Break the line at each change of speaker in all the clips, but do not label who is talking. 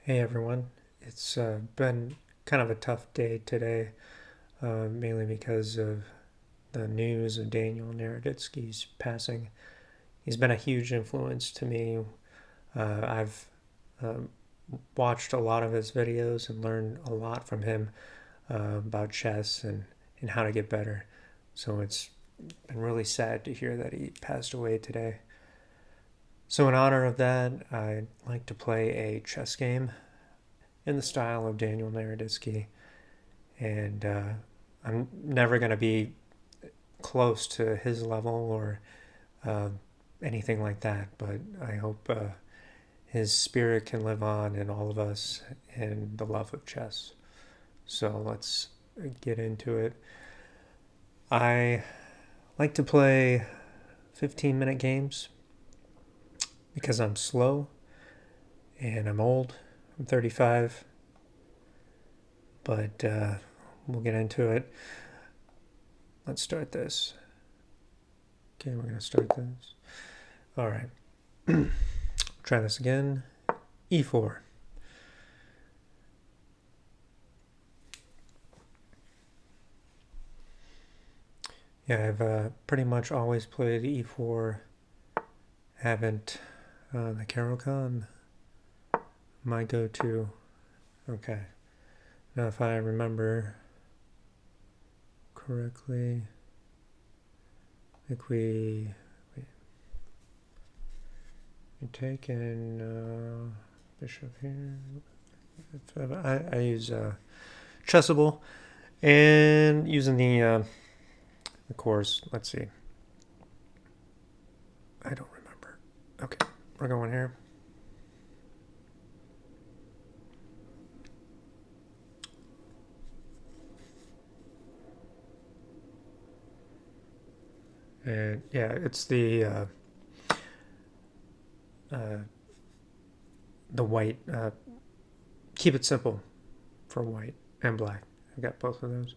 Hey everyone, it's been kind of a tough day today, mainly because of the news of Daniel Naroditsky's passing. He's been a huge influence to me. I've um, watched a lot of his videos and learned a lot from him about chess and how to get better. So it's been really sad to hear that he passed away today. So, in honor of that, I'd like to play a chess game in the style of Daniel Naroditsky, and I'm never going to be close to his level or uh, anything like that. But I hope his spirit can live on in all of us and the love of chess. So let's get into it. I like to play 15-minute games because I'm slow and I'm old. I'm 35, but we'll get into it. Let's start this. Okay, we're going to start this. All right. Try this again. E4. Yeah, I've pretty much always played E4. Haven't the Caro-Kann, my go-to. Okay. Now, if I remember correctly, I think we take in bishop here. I use Chessable, and using the course. Let's see. I don't remember. Okay, we're going here. And yeah, it's uh, the white. Keep it simple for white and black. I've got both of those.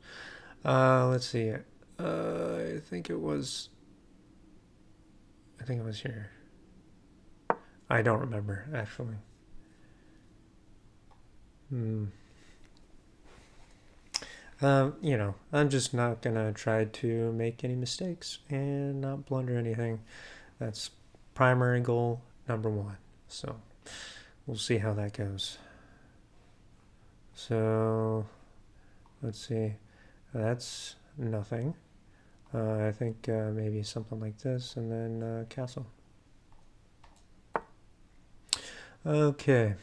Let's see. I think it was. I think it was here. I don't remember actually. Hmm. I'm just not gonna try to make any mistakes and not blunder anything. That's primary goal number one. So we'll see how that goes. So let's see. That's nothing. I think maybe something like this, and then castle. Okay.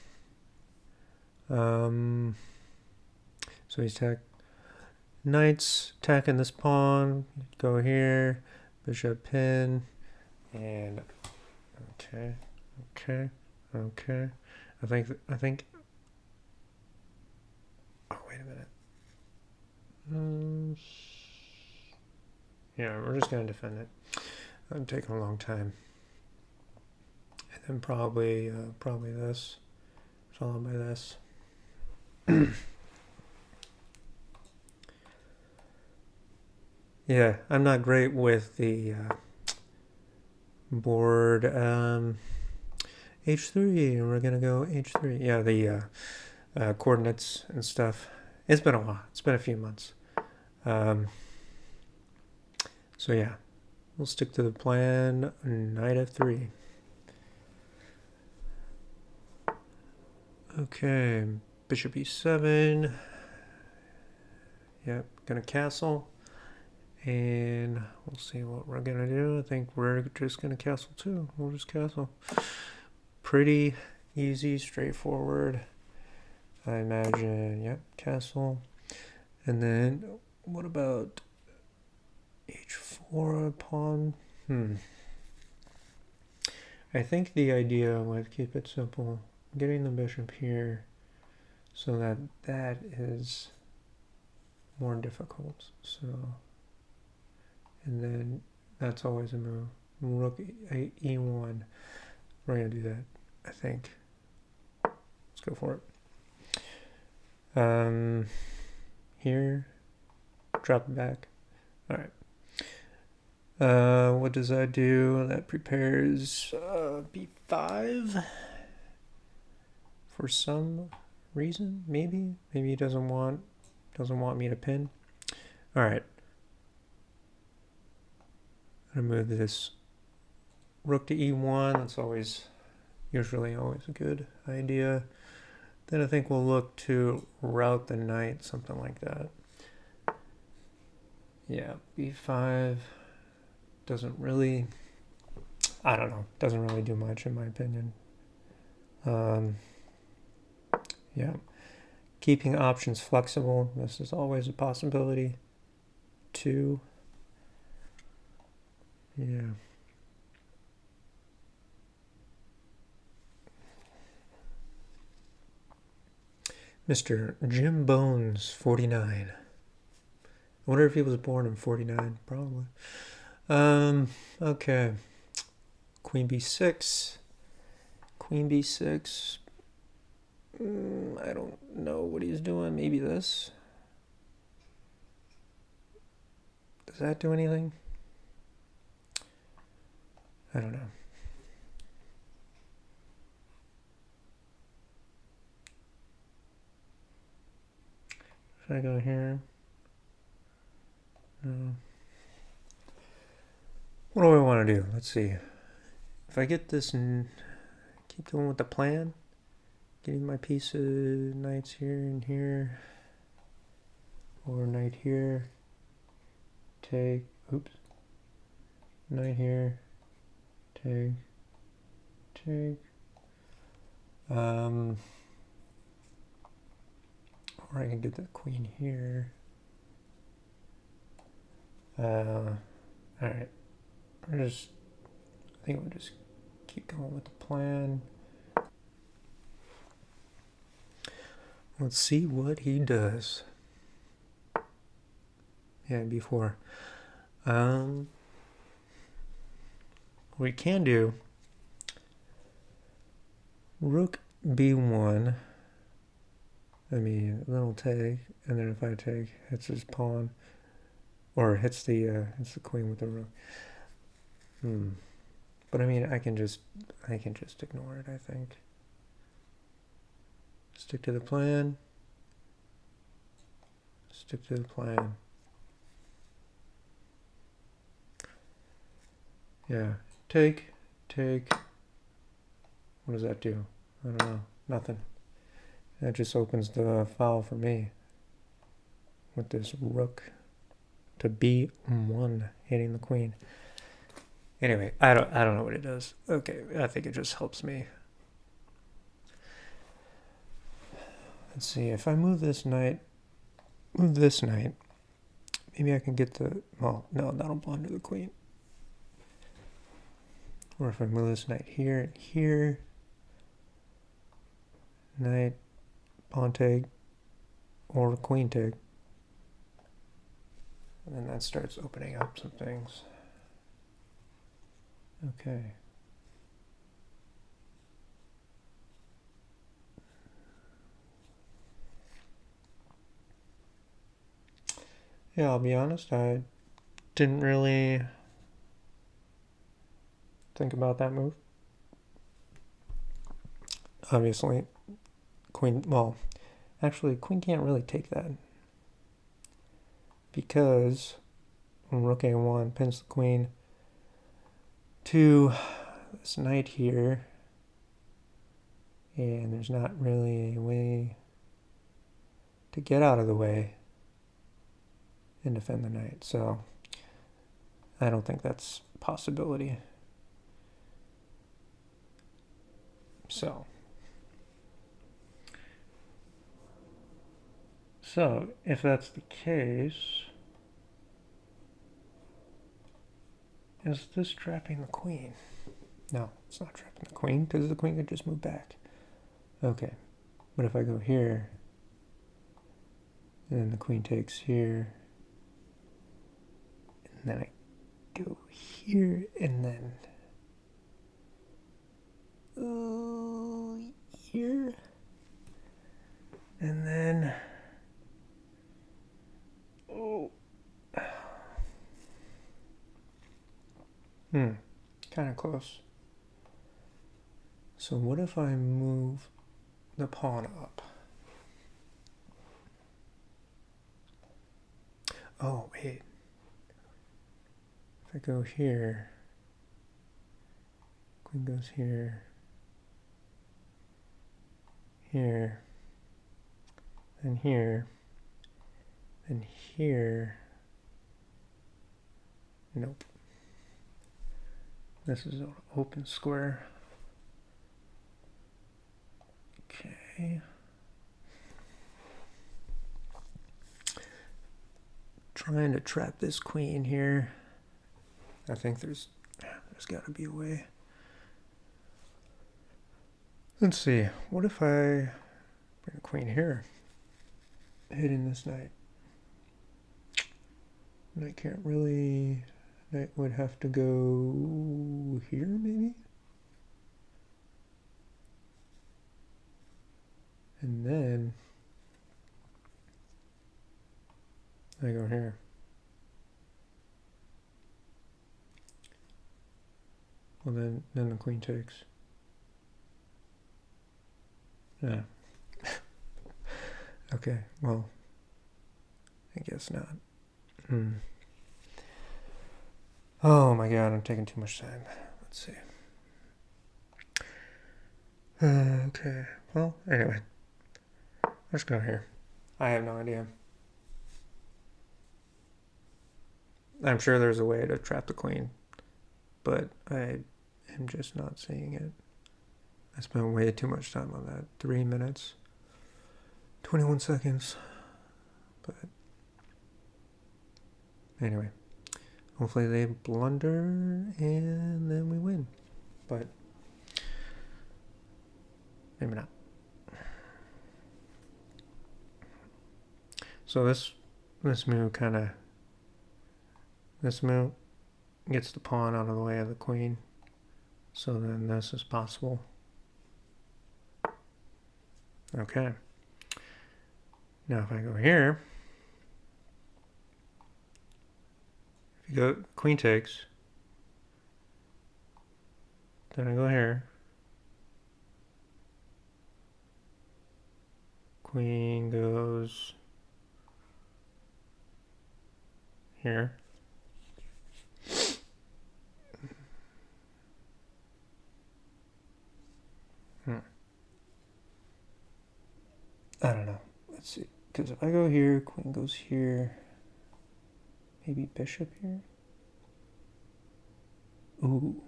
Um, so he's knights attacking this pawn. Go here. Bishop pin. And okay. Okay. I think. Oh, wait a minute. Yeah, we're just gonna defend it. I'm taking a long time. And then probably this, followed by this. Yeah, I'm not great with the board. H3. We're gonna go H3. Yeah, the coordinates and stuff. It's been a while. It's been a few months. Um, so yeah, we'll stick to the plan. Knight F3. Okay, Bishop E7. Yep, gonna castle. And we'll see what we're gonna do. I think we're just gonna castle too. We'll just castle. Pretty easy, straightforward. I imagine, yep, castle. And then what about h4 pawn? I think the idea was keep it simple. Getting the bishop here so that is more difficult. So, and then that's always a move. Rook e1. We're gonna do that, I think. Let's go for it. Here, drop it back. All right. What does that do? That prepares b5 for some reason. Maybe he doesn't want me to pin. All right. I'm gonna move this rook to e1. That's usually always a good idea. Then I think we'll look to route the knight, something like that. Yeah, b5 doesn't really, I don't know, doesn't really do much in my opinion. Yeah, keeping options flexible. This is always a possibility too. Yeah. Mr. Jim Bones, 49. I wonder if he was born in 49. Probably. Okay. Queen b6. Queen b6. I don't know what he's doing. Maybe this. Does that do anything? I don't know. Should I go here? No. What do I want to do? Let's see. If I get this and keep going with the plan, getting my pieces, knights here and here, or knight here, take, oops, knight here, take, or I can get the queen here. All right. I think we'll just keep going with the plan. Let's see what he does. Yeah, before. We can do rook b1. I mean, then I'll take, and then if I take, hits his pawn, or hits the queen with the rook. But I mean, I can just ignore it, I think. Stick to the plan. Stick to the plan. Yeah. Take. What does that do? I don't know. Nothing. That just opens the file for me. With this rook to b1, hitting the queen. Anyway, I don't know what it does. Okay, I think it just helps me. Let's see, if I move this knight, maybe I can get the, well, no, that'll blunder the queen. Or if I move this knight here and here, knight, pawn take, or queen take. And then that starts opening up some things. Okay. Yeah, I'll be honest, I didn't really think about that move. Obviously, queen, well, actually, queen can't really take that. Because rook a1 pins the queen to this knight here. And there's not really a way to get out of the way and defend the knight. So I don't think that's a possibility. So if that's the case, is this trapping the queen? No, it's not trapping the queen, because the queen could just move back. Okay, but if I go here, and then the queen takes here, and then I go here, and then here, and then kind of close. So what if I move the pawn up. Oh, wait. If I go here, queen goes here, here, and here, and here. Nope. This is an open square. Okay. Trying to trap this queen here. I think there's got to be a way. Let's see. What if I bring a queen here, hitting this knight? Knight can't really. Knight would have to go here, maybe. And then I go here. Well, then the queen takes. Yeah. Okay, well, I guess not. Oh my god, I'm taking too much time. Let's see. Okay, well, anyway. Let's go here. I have no idea. I'm sure there's a way to trap the queen, but I am just not seeing it. I spent way too much time on that. 3 minutes, 21 seconds. But anyway, hopefully they blunder and then we win. But maybe not. So this move gets the pawn out of the way of the queen. So then this is possible. Okay. Now if I go here, if you go queen takes, then I go here. Queen goes here. I don't know. Let's see. Because if I go here, queen goes here. Maybe bishop here? Ooh.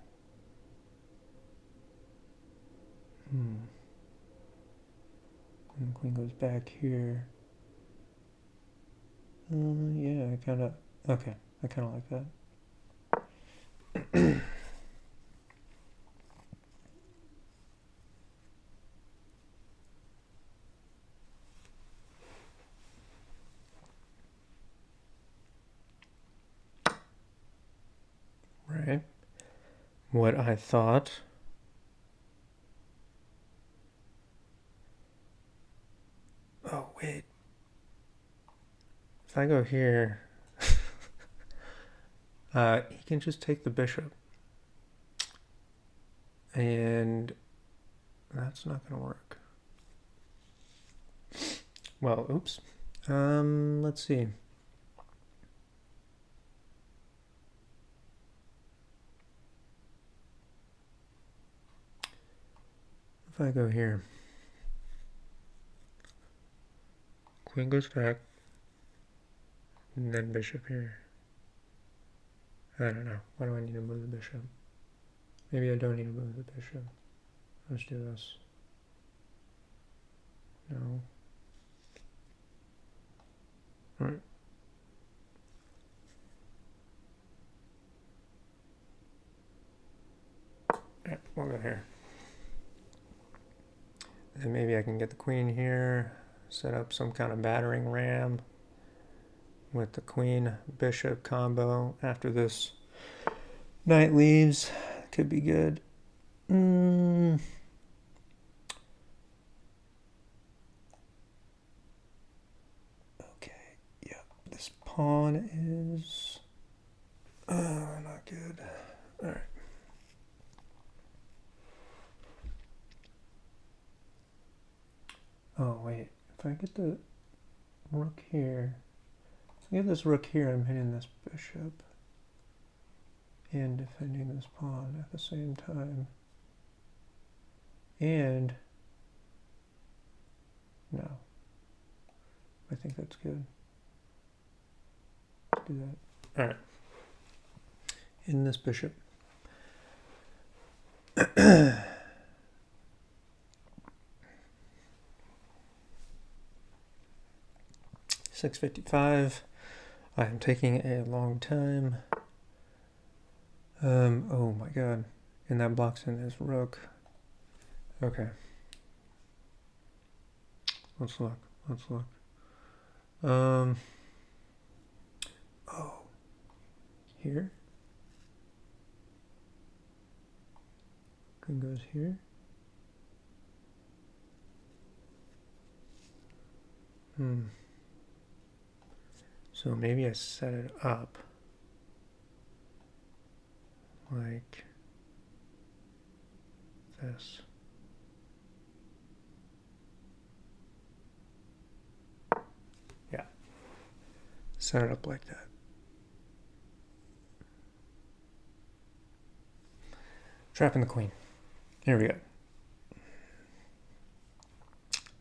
And queen goes back here. Yeah, I kind of like that. Right. What I thought. Oh, wait. If I go here, he can just take the bishop. And that's not going to work. Well, oops. Let's see. If I go here, queen goes back, and then bishop here. I don't know. Why do I need to move the bishop? Maybe I don't need to move the bishop. Let's do this. No. Alright. Yeah, we'll go here. And maybe I can get the queen here, set up some kind of battering ram with the queen bishop combo after this knight leaves. Could be good. Okay, yeah, this pawn is not good. All right. Oh, wait. If I get the rook here, if I get this rook here, I'm hitting this bishop and defending this pawn at the same time. And no, I think that's good. Let's do that. All right. In this bishop. 6:55. I am taking a long time. Oh my god. And that blocks in his rook. Okay. Let's look. Oh. Here. Queen goes here. So maybe I set it up like this. Yeah. Set it up like that. Trapping the queen. Here we go.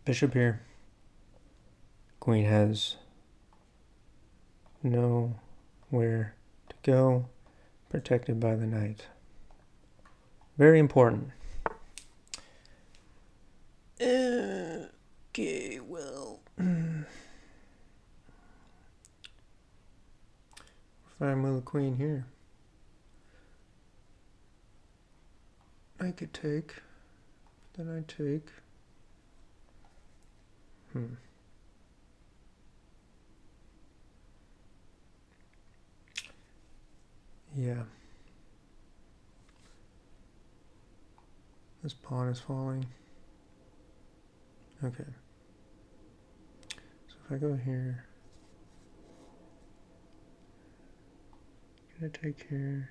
Bishop here. Queen has nowhere to go, protected by the knight. Very important. Okay, well, if I move the queen here, I could take, then I take. Yeah. This pawn is falling. Okay. So if I go here, can I take here?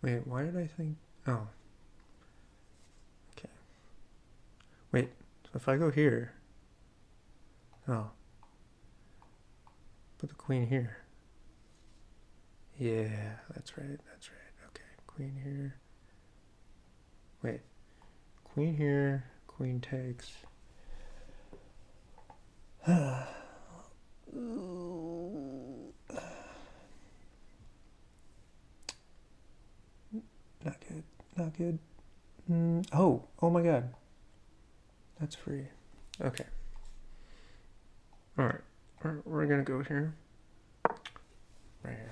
Wait, why did I think? Oh. Okay. Wait, so if I go here. Oh. Put the queen here. Yeah, that's right. Okay, queen here. Wait. Queen here. Queen takes. Not good. Oh my god. That's free. Okay. Alright. We're gonna go here. Right here.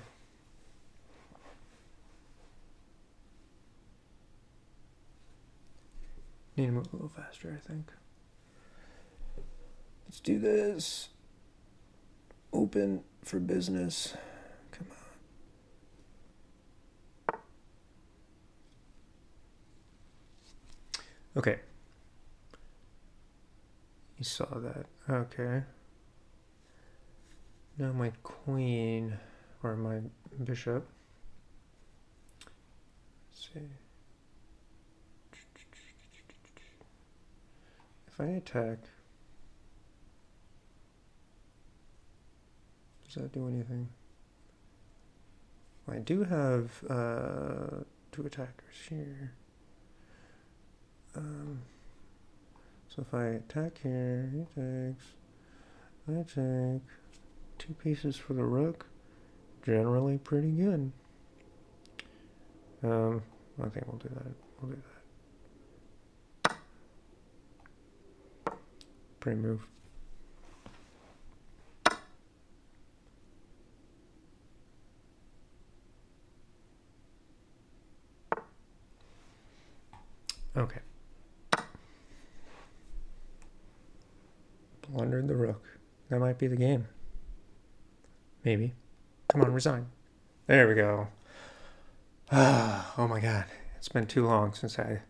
Need to move a little faster, I think. Let's do this. Open for business. Come on. Okay. You saw that. Okay. Now my queen, or my bishop. Let's see. If I attack, does that do anything? Well, I do have two attackers here. So if I attack here, he takes. I take 2 pieces for the rook. Generally pretty good. I think we'll do that. Pretty move. Okay. Blundered the rook. That might be the game. Maybe. Come on, resign. There we go. Oh my god. It's been too long since I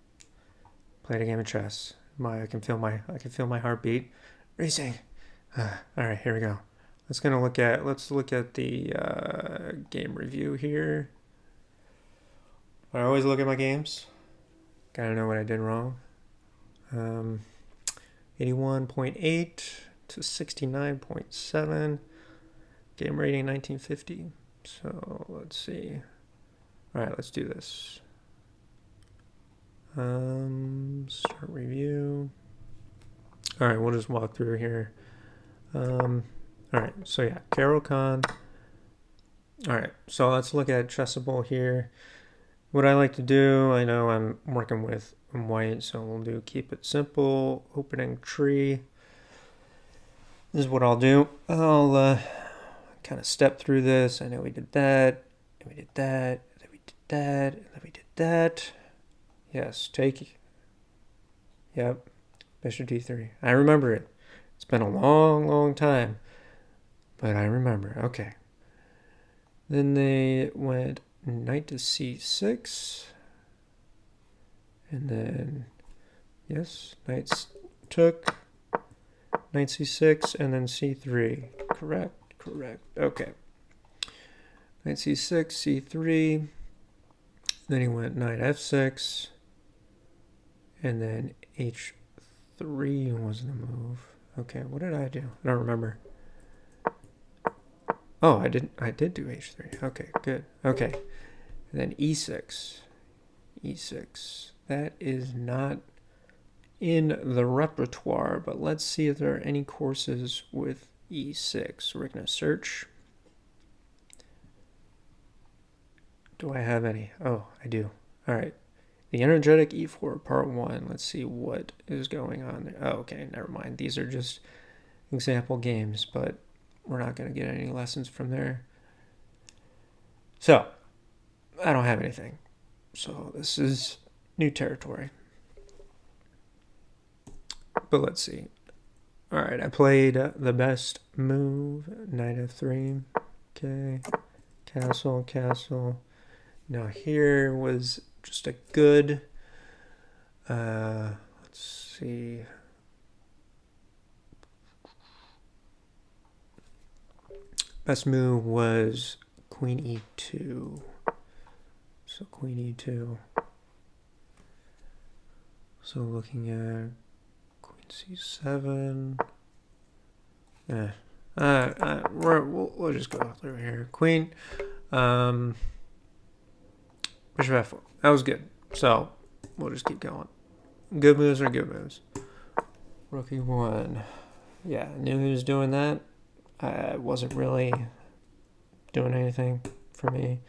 played a game of chess. I can feel my heartbeat racing. All right, here we go. Let's look at the game review here. I always look at my games. Gotta know what I did wrong. 81.8 to 69.7. Game rating 1950. So let's see. All right, let's do this. Start review. All right, we'll just walk through here. All right, so yeah, Carol Khan. All right, so let's look at Chessable here. What I like to do, I know I'm working with white, so we'll do keep it simple, opening tree. This is what I'll do. I'll kind of step through this. I know we did that, and we did that, and then we did that, and then we did that. Yes, take. Yep, bishop d3. I remember it. It's been a long, long time, but I remember. Okay. Then they went knight to c6. And then, yes, knights took, knight c6, and then c3. Correct. Okay. Knight c6, c3. Then he went knight f6. And then h3 was the move. Okay, what did I do? I don't remember. Oh, I did do h3. Okay, good. Okay. And then e6. E6. That is not in the repertoire, but let's see if there are any courses with e6. We're going to search. Do I have any? Oh, I do. All right. The energetic e4 part 1. Let's see what is going on there. Oh, okay, never mind. These are just example games, but we're not going to get any lessons from there. So, I don't have anything. So this is new territory. But let's see. All right, I played the best move, knight f3. Okay, castle. Now here was just a good, let's see. Best move was queen e2. So queen e2. So looking at queen c7. We'll just go through here. Queen, bishop f4. That was good. So we'll just keep going. Good moves are good moves. Rook e1. Yeah, I knew he was doing that. I wasn't really doing anything for me.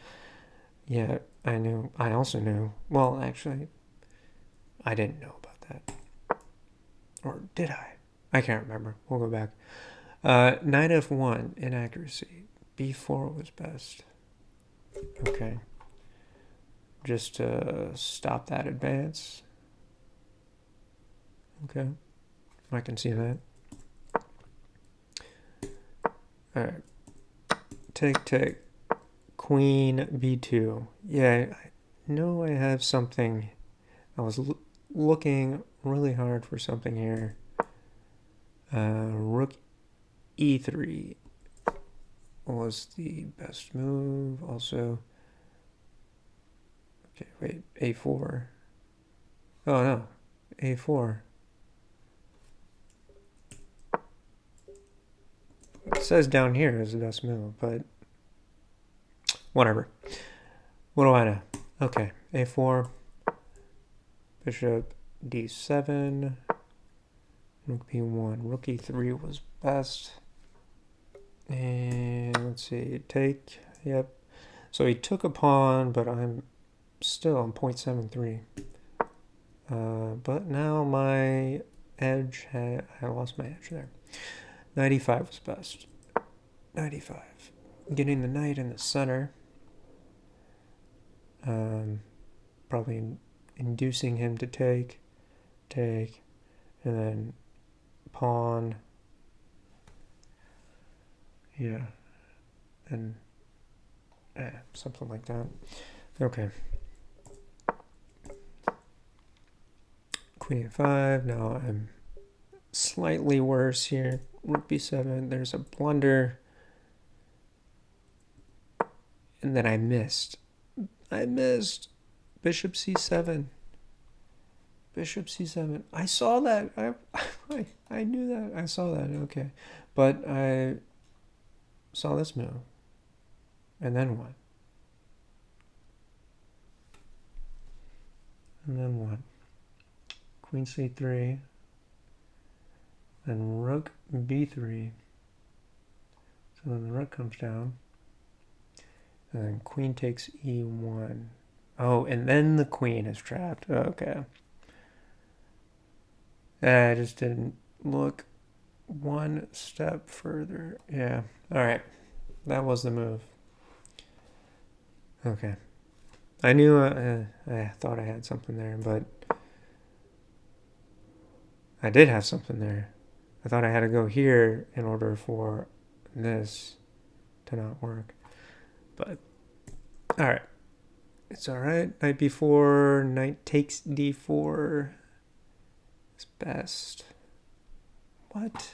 Yeah, I also knew. Well, actually, I didn't know about that. Or did I? I can't remember. We'll go back. Knight f1, inaccuracy. b4 was best. Okay. Just to stop that advance. Okay. I can see that. Alright. Take. Queen b2. Yeah, I know I have something. I was looking really hard for something here. Rook e3 was the best move. Also, okay, wait, a4. Oh no, a4. It says down here is the best move, but whatever. What do I know? Okay, a4, bishop d7, rook b1, rook e3 was best. And let's see, take, yep. So he took a pawn, but I'm still on 0.73. But now my edge, I lost my edge there. 95 was best. 95. Getting the knight in the center. Probably inducing him to take, and then pawn. Yeah, and something like that. Okay. Queen a5. Now I'm slightly worse here. Rook b7. There's a blunder, and then I missed. Bishop c7. Bishop c7. I saw that. I knew that. I saw that. Okay. But I saw this move. And then what? And then what? Queen c3. Then rook b3. So then the rook comes down. And then queen takes e1. Oh, and then the queen is trapped. Okay. I just didn't look one step further. Yeah. All right. That was the move. Okay. I knew I thought I had something there, but I did have something there. I thought I had to go here in order for this to not work. But, all right. It's all right. Knight b4, knight takes d4 is best. What?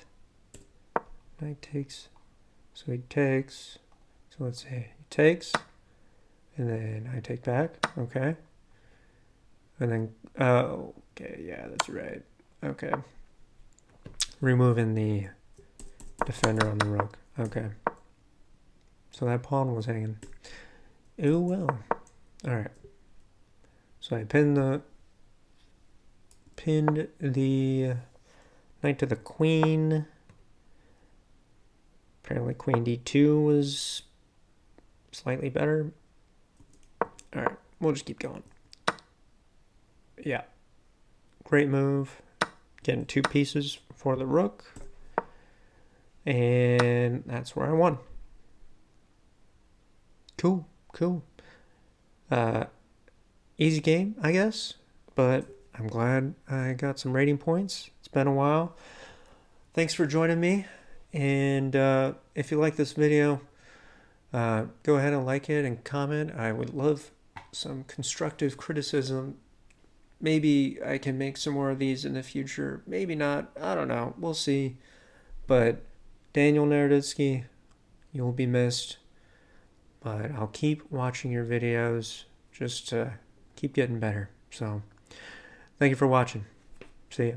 Knight takes. So he takes. So let's say he takes. And then I take back. Okay. And then, okay, yeah, that's right. Okay. Removing the defender on the rook. Okay. So that pawn was hanging. Oh well. Alright. So I pinned the knight to the queen. Apparently queen d2 was slightly better. Alright, we'll just keep going. Yeah. Great move. Getting 2 pieces for the rook. And that's where I won. Cool. Easy game, I guess. But I'm glad I got some rating points. It's been a while. Thanks for joining me. And if you like this video, go ahead and like it and comment. I would love some constructive criticism. Maybe I can make some more of these in the future. Maybe not. I don't know. We'll see. But Daniel Naroditsky, you'll be missed. But I'll keep watching your videos just to keep getting better. So thank you for watching. See ya.